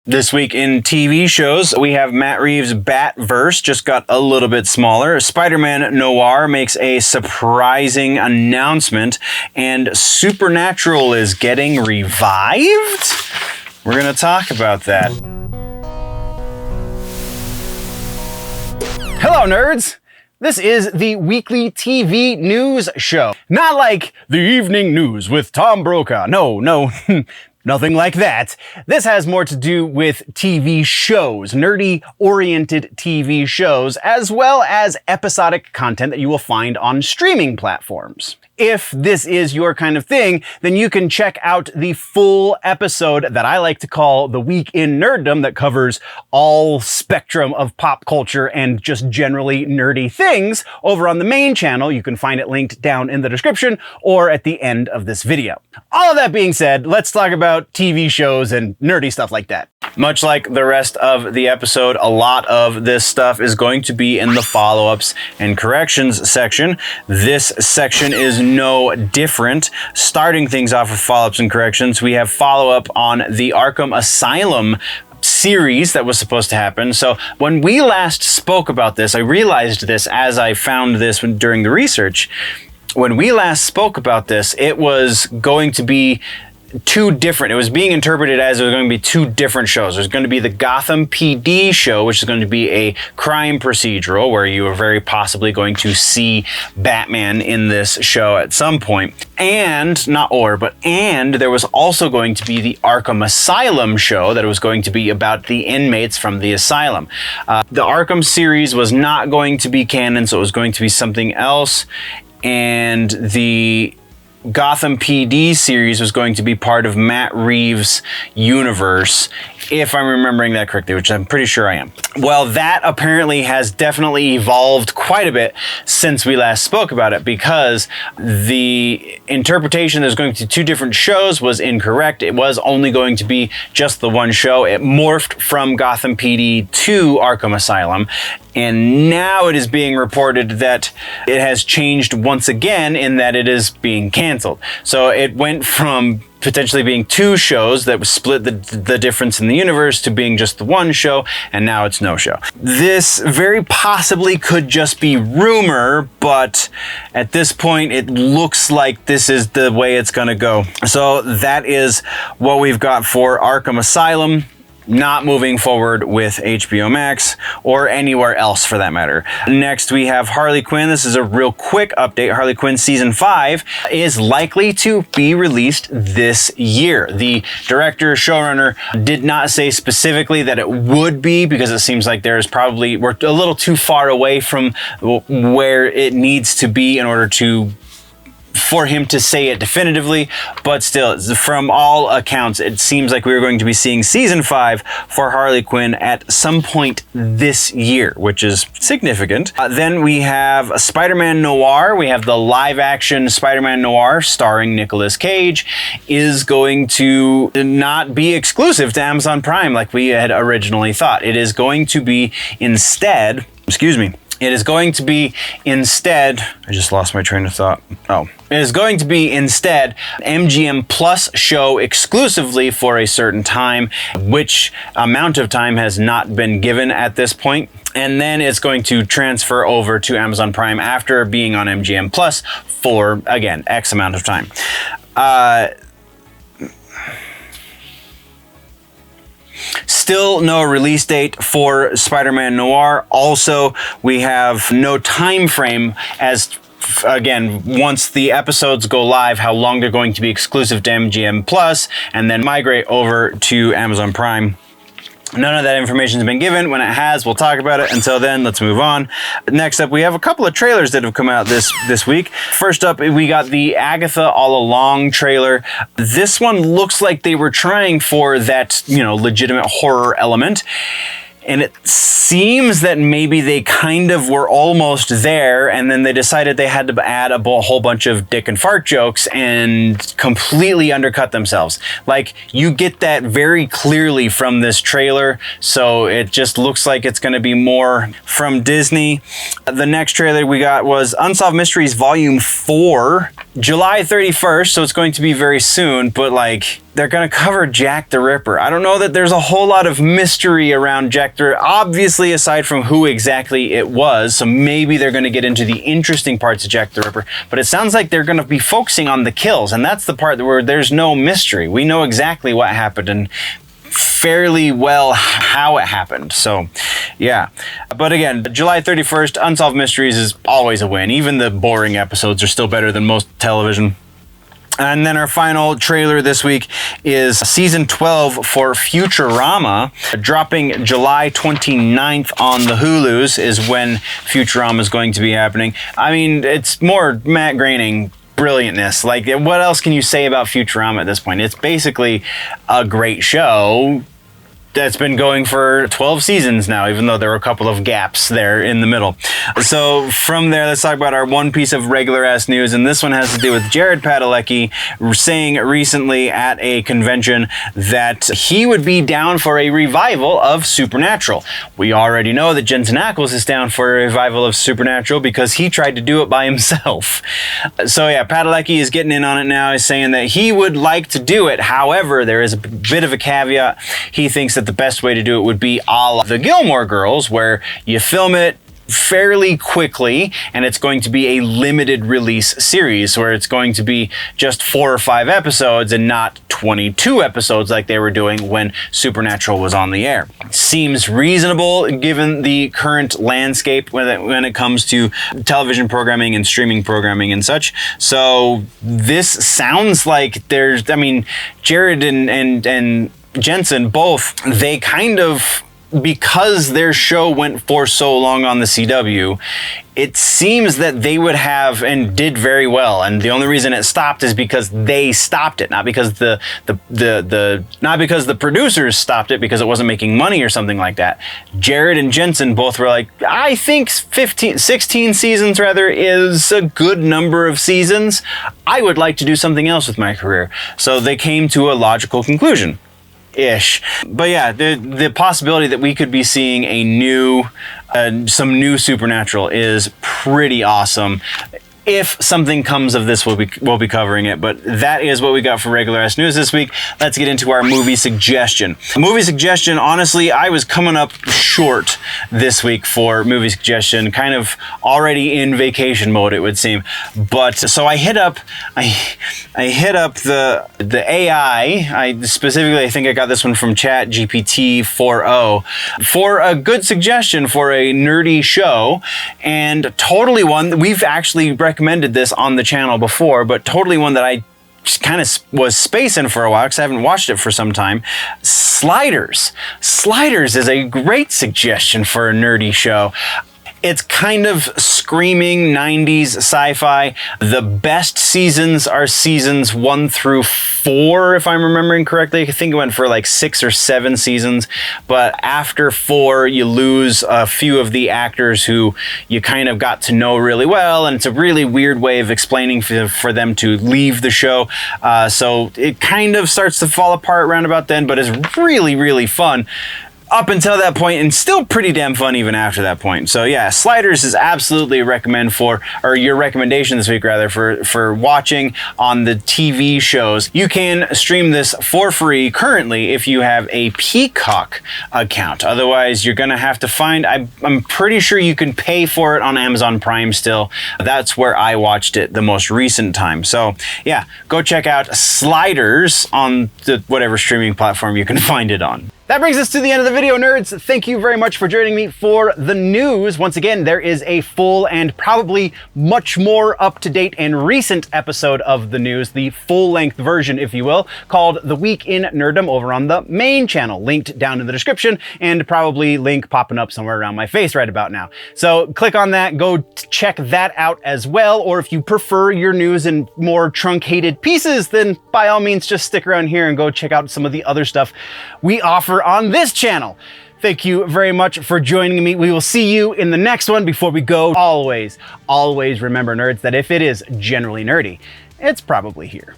This week in TV shows, we have Matt Reeves' Batverse just got a little bit smaller. Spider-Man Noir makes a surprising announcement, and Supernatural is getting revived? We're going to talk about that. Hello, nerds! This is the weekly TV news show. Not like the evening news with Tom Brokaw. No. Nothing like that. This has more to do with TV shows, nerdy-oriented TV shows, as well as episodic content that you will find on streaming platforms. If this is your kind of thing, then you can check out the full episode that I like to call The Week in Nerddom that covers all spectrum of pop culture and just generally nerdy things over on the main channel. You can find it linked down in the description or at the end of this video. All of that being said, let's talk about TV shows and nerdy stuff like that. Much like the rest of the episode, a lot of this stuff is going to be in the follow-ups and corrections section. This section is no different. Starting things off with follow-ups and corrections, we have follow-up on the Arkham Asylum series that was supposed to happen. So when we last spoke about this, I realized this as I found this during the research. When we last spoke about this, it was going to be two different, it was being interpreted as it was going to be two different shows. There's going to be the Gotham PD show, which is going to be a crime procedural where you are very possibly going to see Batman in this show at some point. And there was also going to be the Arkham Asylum show that was going to be about the inmates from the asylum. The Arkham series was not going to be canon, so it was going to be something else. And the Gotham PD series was going to be part of Matt Reeves' universe, if I'm remembering that correctly, which I'm pretty sure I am. Well, that apparently has definitely evolved quite a bit since we last spoke about it, because the interpretation there's going to be two different shows was incorrect. It was only going to be just the one show. It morphed from Gotham PD to Arkham Asylum. And now it is being reported that it has changed once again in that it is being canceled. So it went from potentially being two shows that was split the difference in the universe to being just the one show, and now it's no show. This very possibly could just be rumor, but at this point it looks like this is the way it's gonna go. So that is what we've got for Arkham Asylum. Not moving forward with HBO Max or anywhere else for that matter. Next, we have Harley Quinn. This is a real quick update. Harley Quinn Season 5 is likely to be released this year. The director, showrunner, did not say specifically that it would be, because it seems like we're a little too far away from where it needs to be in order for him to say it definitively, but still, from all accounts, it seems like we're going to be seeing Season 5 for Harley Quinn at some point this year, which is significant. Then we have Spider-Man Noir. We have the live-action Spider-Man Noir starring Nicolas Cage is going to not be exclusive to Amazon Prime like we had originally thought. It is going to be instead, It is going to be instead, I just lost my train of thought. It is going to be instead MGM Plus show exclusively for a certain time, which amount of time has not been given at this point. And then it's going to transfer over to Amazon Prime after being on MGM Plus for, again, X amount of time. Still no release date for Spider-Man Noir. Also, we have no time frame as, again, once the episodes go live, how long they're going to be exclusive to MGM Plus and then migrate over to Amazon Prime. None of that information has been given. When it has, we'll talk about it. Until then, let's move on. Next up, we have a couple of trailers that have come out this week. First up, we got the Agatha All Along trailer. This one looks like they were trying for that, legitimate horror element. And it seems that maybe they kind of were almost there, and then they decided they had to add a whole bunch of dick and fart jokes and completely undercut themselves. Like, you get that very clearly from this trailer, so it just looks like it's going to be more from Disney. The next trailer we got was Unsolved Mysteries Volume 4. July 31st, so it's going to be very soon, but like, they're gonna cover Jack the Ripper. I don't know that there's a whole lot of mystery around Jack the Ripper, obviously aside from who exactly it was, so maybe they're gonna get into the interesting parts of Jack the Ripper, but it sounds like they're gonna be focusing on the kills, and that's the part where there's no mystery. We know exactly what happened, and fairly well how it happened. So yeah, but again, July 31st, Unsolved Mysteries is always a win. Even the boring episodes are still better than most television. And then our final trailer this week is season 12 for Futurama, dropping July 29th on the Hulus is when Futurama is going to be happening. I mean, it's more Matt Groening brilliantness. Like, what else can you say about Futurama at this point? It's basically a great show that's been going for 12 seasons now, even though there were a couple of gaps there in the middle. So from there, let's talk about our one piece of regular ass news, and this one has to do with Jared Padalecki saying recently at a convention that he would be down for a revival of Supernatural. We already know that Jensen Ackles is down for a revival of Supernatural because he tried to do it by himself. So yeah, Padalecki is getting in on it now. He's saying that he would like to do it. However, there is a bit of a caveat. He thinks that the best way to do it would be a la the Gilmore Girls, where you film it fairly quickly and it's going to be a limited release series where it's going to be just 4 or 5 episodes and not 22 episodes like they were doing when Supernatural was on the air. Seems reasonable given the current landscape when it comes to television programming and streaming programming and such. So this sounds like there's, I mean, Jared and Jensen both, they kind of, because their show went for so long on the CW, it seems that they would have and did very well, and the only reason it stopped is because they stopped it, not because the producers stopped it because it wasn't making money or something like that. Jared and Jensen both were like, I think 16 seasons rather is a good number of seasons. I would like to do something else with my career. So they came to a logical conclusion. Ish. But yeah, the possibility that we could be seeing a new, some new Supernatural is pretty awesome. If something comes of this, we'll be covering it, but that is what we got for regular ass news this week. Let's get into our movie suggestion. Movie suggestion, honestly, I was coming up short this week for movie suggestion, kind of already in vacation mode, it would seem. But so I hit up the AI. I think I got this one from Chat GPT 4.0 for a good suggestion for a nerdy show, and totally one we've actually recommended this on the channel before, but totally one that I just kind of was spacing for a while because I haven't watched it for some time. Sliders. Sliders is a great suggestion for a nerdy show. It's kind of screaming 90s sci-fi. The best seasons are seasons 1 through 4, if I'm remembering correctly. I think it went for like 6 or 7 seasons. But after 4, you lose a few of the actors who you kind of got to know really well. And it's a really weird way of explaining for them to leave the show. So it kind of starts to fall apart around about then, but it's really, really fun up until that point, and still pretty damn fun even after that point. So yeah, Sliders is absolutely your recommendation this week rather for watching on the TV shows. You can stream this for free currently if you have a Peacock account. Otherwise, you're gonna have to find, I'm pretty sure you can pay for it on Amazon Prime still. That's where I watched it the most recent time. So yeah, go check out Sliders on the whatever streaming platform you can find it on. That brings us to the end of the video, nerds. Thank you very much for joining me for the news. Once again, there is a full and probably much more up-to-date and recent episode of the news, the full-length version, if you will, called The Week in Nerddom over on the main channel, linked down in the description, and probably link popping up somewhere around my face right about now. So click on that, go check that out as well, or if you prefer your news in more truncated pieces, then by all means just stick around here and go check out some of the other stuff we offer on this channel. Thank you very much for joining me. We will see you in the next one. Before we go, always remember, nerds, that if it is generally nerdy, it's probably here.